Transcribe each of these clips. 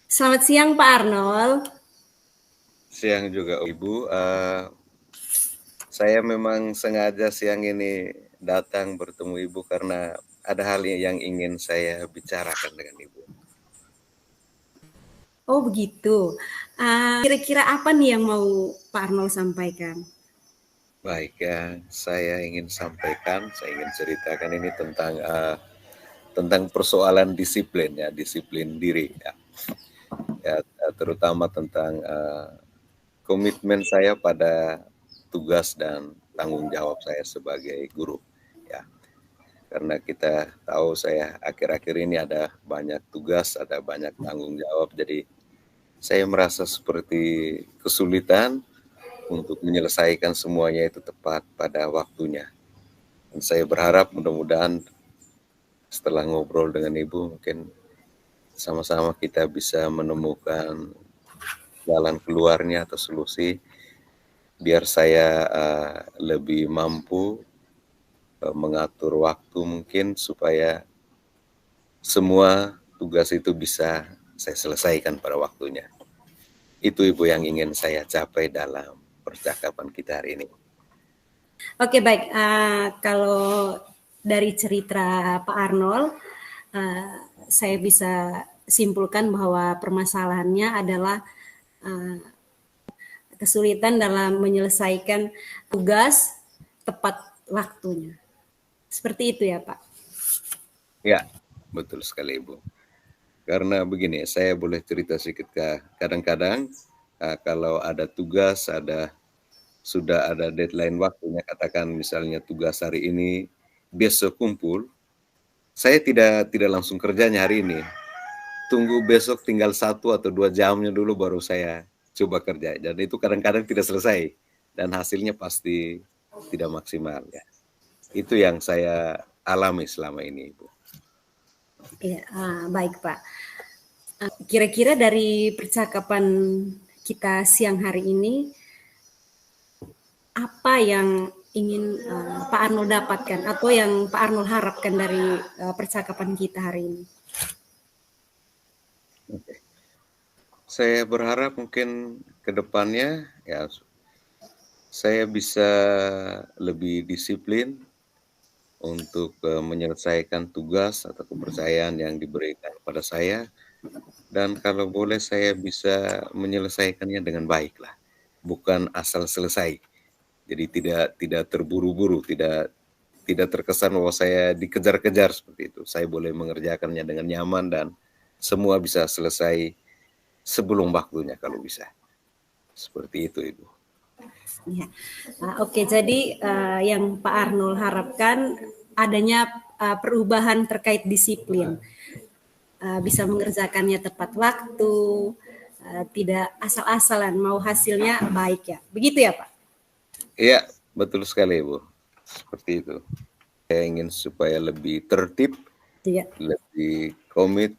Selamat siang Pak Arnold. Siang juga Ibu. Saya memang sengaja siang ini datang bertemu Ibu karena ada hal yang ingin saya bicarakan dengan Ibu. Oh begitu. Kira-kira apa nih yang mau Pak Arnold sampaikan? Baik ya, saya ingin sampaikan, saya ingin ceritakan ini tentang persoalan disiplin ya, disiplin diri ya, terutama tentang komitmen saya pada tugas dan tanggung jawab saya sebagai guru ya. Karena kita tahu saya akhir-akhir ini ada banyak tugas, ada banyak tanggung jawab, jadi saya merasa seperti kesulitan untuk menyelesaikan semuanya itu tepat pada waktunya. Dan saya berharap mudah-mudahan setelah ngobrol dengan Ibu mungkin sama-sama kita bisa menemukan jalan keluarnya atau solusi biar saya lebih mampu mengatur waktu mungkin supaya semua tugas itu bisa saya selesaikan pada waktunya. Itu Ibu yang ingin saya capai dalam percakapan kita hari ini. Oke baik. Kalau dari cerita Pak Arnold, uh, saya bisa simpulkan bahwa permasalahannya adalah uh, kesulitan dalam menyelesaikan tugas tepat waktunya. Seperti itu ya Pak. Ya, betul sekali Ibu. Karena begini, saya boleh cerita sedikit kadang-kadang kalau ada tugas, sudah ada deadline waktunya, katakan misalnya tugas hari ini, besok kumpul, saya tidak langsung kerjanya hari ini. Tunggu besok tinggal 1 atau 2 jamnya dulu baru saya coba kerja. Dan itu kadang-kadang tidak selesai dan hasilnya pasti tidak maksimal ya. Itu yang saya alami selama ini, Ibu. Ya, baik Pak. Kira-kira dari percakapan kita siang hari ini, apa yang ingin Pak Arnold dapatkan atau yang Pak Arnold harapkan dari percakapan kita hari ini? Oke. Saya berharap mungkin ke depannya ya saya bisa lebih disiplin untuk menyelesaikan tugas atau kepercayaan yang diberikan kepada saya, dan kalau boleh saya bisa menyelesaikannya dengan baik lah, bukan asal selesai. Jadi tidak terburu-buru, tidak terkesan bahwa saya dikejar-kejar seperti itu. Saya boleh mengerjakannya dengan nyaman dan semua bisa selesai sebelum waktunya kalau bisa. Seperti itu, Ibu. Ya. Oke, jadi yang Pak Arnold harapkan adanya perubahan terkait disiplin, bisa mengerjakannya tepat waktu, tidak asal-asalan, mau hasilnya baik ya. Begitu ya Pak? Iya, betul sekali, Ibu. Seperti itu. Saya ingin supaya lebih tertib, Iya. lebih komit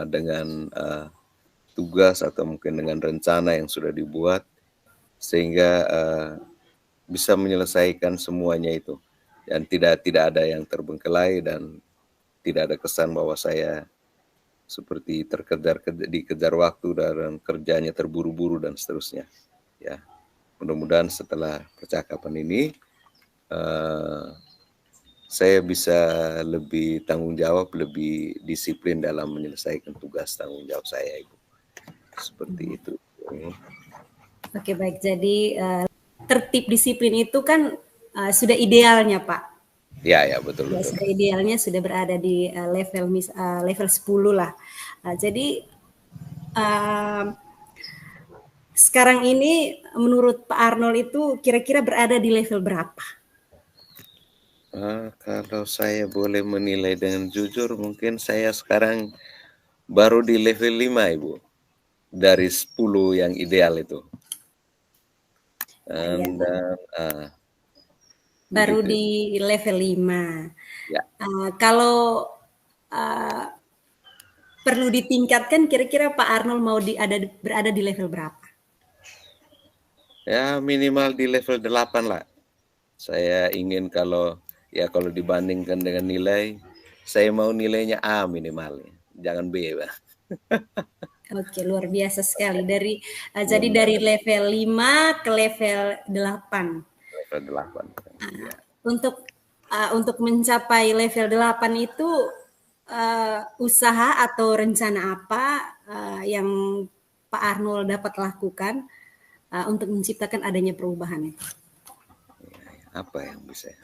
dengan tugas atau mungkin dengan rencana yang sudah dibuat, sehingga bisa menyelesaikan semuanya itu. Dan tidak ada yang terbengkelai dan tidak ada kesan bahwa saya seperti dikejar waktu dan kerjanya terburu-buru dan seterusnya. Ya, mudah-mudahan setelah percakapan ini saya bisa lebih tanggung jawab, lebih disiplin dalam menyelesaikan tugas tanggung jawab saya, Ibu. Seperti itu. Oke baik, jadi tertib disiplin itu kan sudah idealnya Pak. Ya, ya, betul Ya, betul. sudah idealnya sudah berada di level 10 lah. Jadi sekarang ini menurut Pak Arnold itu kira-kira berada di level berapa? Kalau saya boleh menilai dengan jujur, mungkin saya sekarang baru di level 5, Ibu. Dari 10 yang ideal itu. Ya, Dan baru begitu. di level 5. Ya. Kalau uh, perlu ditingkatkan, kira-kira Pak Arnold mau berada di level berapa? Ya, minimal di level 8 lah. Saya ingin kalau dibandingkan dengan nilai, saya mau nilainya A minimal. Jangan B, Pak. Oke, luar biasa sekali. Jadi dari level 5 ke level 8. Level 8. Ya. Untuk mencapai level 8 itu usaha atau rencana apa yang Pak Arnold dapat lakukan untuk menciptakan adanya perubahan itu? Apa yang bisa ya?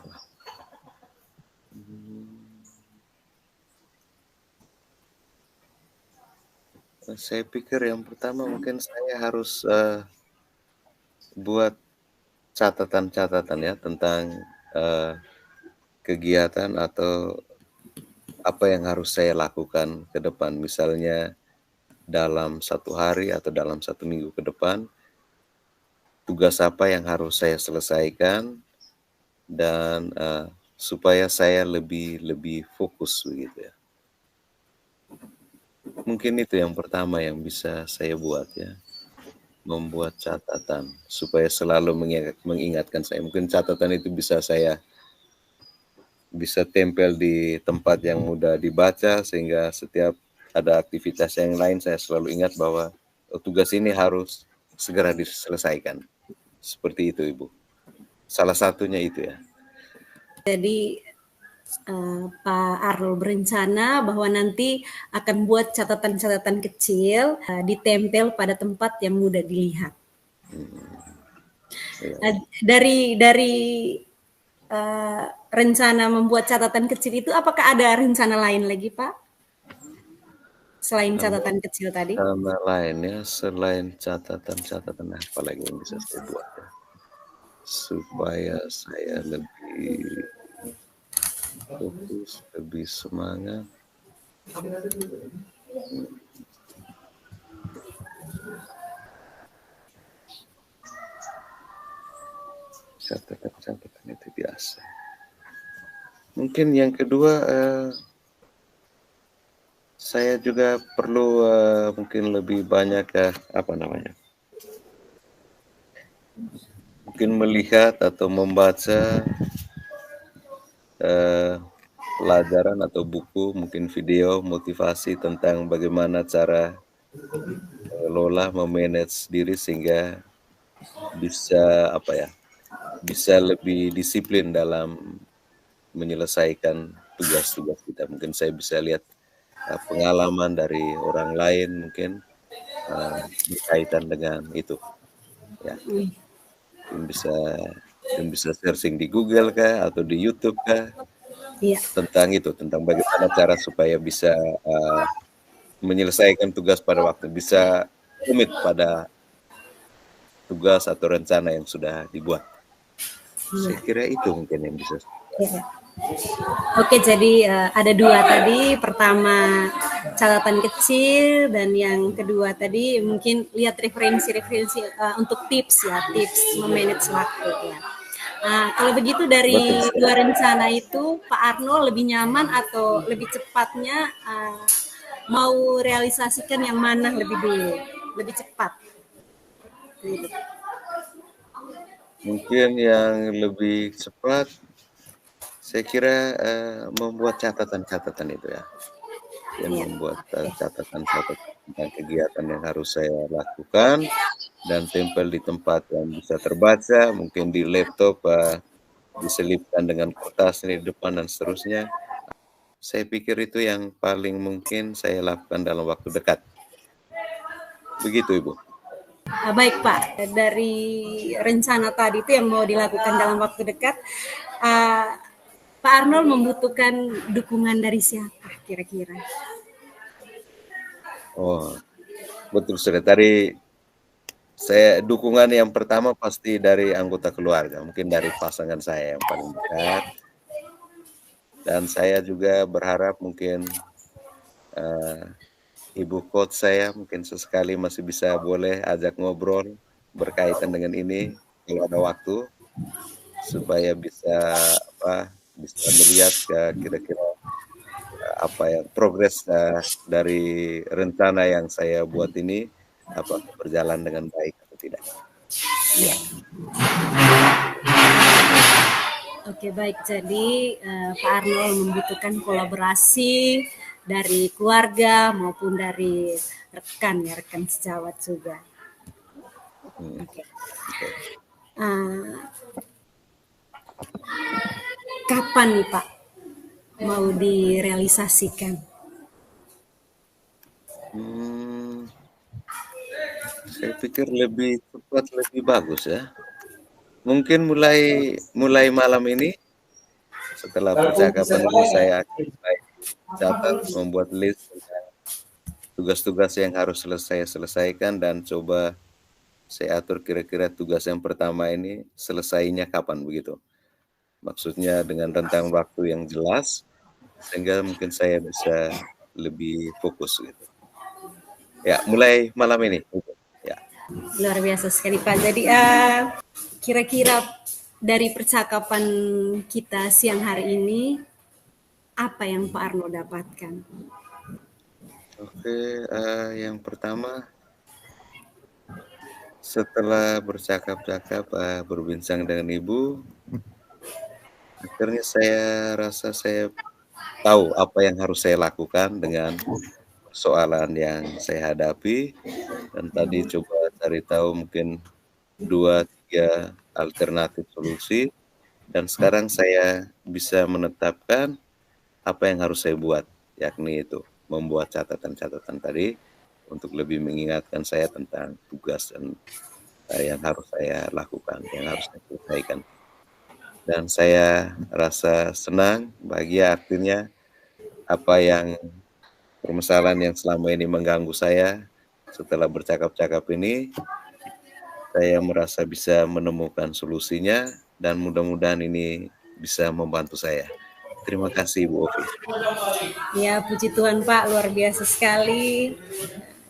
Saya pikir yang pertama mungkin saya harus buat catatan-catatan ya tentang kegiatan atau apa yang harus saya lakukan ke depan. Misalnya dalam 1 hari atau dalam 1 minggu ke depan, tugas apa yang harus saya selesaikan dan supaya saya lebih fokus begitu ya. Mungkin itu yang pertama yang bisa saya buat ya. Membuat catatan supaya selalu mengingatkan saya. Mungkin catatan itu bisa saya bisa tempel di tempat yang mudah dibaca sehingga setiap ada aktivitas yang lain saya selalu ingat bahwa tugas ini harus segera diselesaikan. Seperti itu, Ibu. Salah satunya itu ya. Jadi Pak Arnold berencana bahwa nanti akan buat catatan-catatan kecil ditempel pada tempat yang mudah dilihat. Dari rencana membuat catatan kecil itu, apakah ada rencana lain lagi, Pak? Selain catatan kecil tadi? Rencana lainnya selain catatan-catatan apa lagi yang bisa saya buat ya? Supaya saya lebih fokus, lebih semangat. Catatan-catatan itu biasa. Mungkin yang kedua, saya juga perlu mungkin lebih banyak mungkin melihat atau membaca pelajaran atau buku, mungkin video motivasi tentang bagaimana cara lola memanage diri sehingga bisa bisa lebih disiplin dalam menyelesaikan tugas-tugas kita. Mungkin saya bisa lihat pengalaman dari orang lain mungkin berkaitan dengan itu. Ya, mungkin bisa searching di Google kah atau di YouTube kah tentang bagaimana cara supaya bisa menyelesaikan tugas pada waktu, bisa komit pada tugas atau rencana yang sudah dibuat. Saya kira itu mungkin yang bisa. Oke, jadi ada 2 tadi. Pertama catatan kecil dan yang kedua tadi mungkin lihat referensi untuk tips memanage waktu ya. Kalau begitu dari 2 rencana itu, Pak Arnold lebih nyaman atau lebih cepatnya mau realisasikan yang mana lebih dulu, lebih cepat? Gitu. Mungkin yang lebih cepat, saya kira membuat catatan-catatan itu ya. Membuat catatan-catatan tentang kegiatan yang harus saya lakukan dan tempel di tempat yang bisa terbaca, mungkin di laptop diselipkan dengan kertas di depan dan seterusnya. Saya pikir itu yang paling mungkin saya lakukan dalam waktu dekat. Begitu, Ibu. Baik Pak, dari rencana tadi itu yang mau dilakukan dalam waktu dekat, Pak Arnold membutuhkan dukungan dari siapa kira-kira? Oh, betul sudah. Tadi saya dukungan yang pertama pasti dari anggota keluarga, mungkin dari pasangan saya yang paling dekat. Dan saya juga berharap mungkin ibu coach saya mungkin sesekali masih bisa boleh ajak ngobrol berkaitan dengan ini kalau ada waktu, supaya bisa melihat kira-kira progres dari rencana yang saya buat ini apakah berjalan dengan baik atau tidak. Ya. Oke baik, jadi Pak Arnold membutuhkan kolaborasi dari keluarga maupun dari rekan ya, rekan sejawat juga. Oke. Kapan nih Pak mau direalisasikan? Saya pikir lebih cepat lebih bagus ya. Mungkin mulai malam ini setelah percakapan ini saya akan mulai catat, membuat list tugas-tugas yang harus saya selesaikan dan coba saya atur kira-kira tugas yang pertama ini selesainya kapan begitu. Maksudnya dengan rentang waktu yang jelas sehingga mungkin saya bisa lebih fokus gitu. Ya, mulai malam ini. Ya. Luar biasa sekali Pak. Jadi kira-kira dari percakapan kita siang hari ini, apa yang Pak Arno dapatkan? Oke, yang pertama setelah bercakap-cakap, berbincang dengan Ibu, akhirnya saya rasa saya tahu apa yang harus saya lakukan dengan persoalan yang saya hadapi, dan tadi coba cari tahu mungkin 2, 3 alternatif solusi, dan sekarang saya bisa menetapkan apa yang harus saya buat, yakni itu membuat catatan-catatan tadi untuk lebih mengingatkan saya tentang tugas dan yang harus saya lakukan, yang harus saya selesaikan. Dan saya rasa senang, bahagia artinya apa yang permasalahan yang selama ini mengganggu saya setelah bercakap-cakap ini, saya merasa bisa menemukan solusinya dan mudah-mudahan ini bisa membantu saya. Terima kasih Bu Ovi. Ya, puji Tuhan Pak, luar biasa sekali.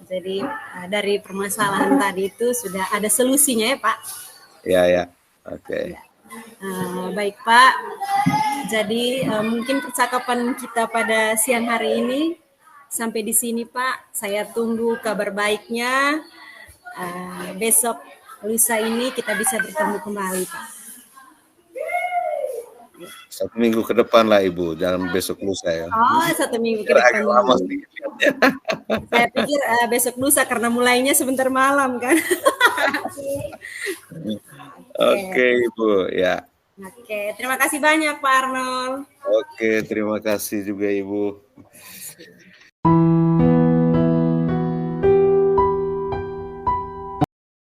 Jadi dari permasalahan tadi itu sudah ada solusinya ya Pak? Ya, oke. Ya. Baik Pak, jadi mungkin percakapan kita pada siang hari ini sampai di sini Pak. Saya tunggu kabar baiknya. Besok lusa ini kita bisa bertemu kembali Pak. 1 minggu ke depan lah Ibu, jangan besok lusa ya. Oh, 1 minggu ke depan. Lama sedikit. Saya pikir besok lusa karena mulainya sebentar malam kan. Oke Ibu, ya. Oke, terima kasih banyak Pak Arnold. Oke, terima kasih juga Ibu.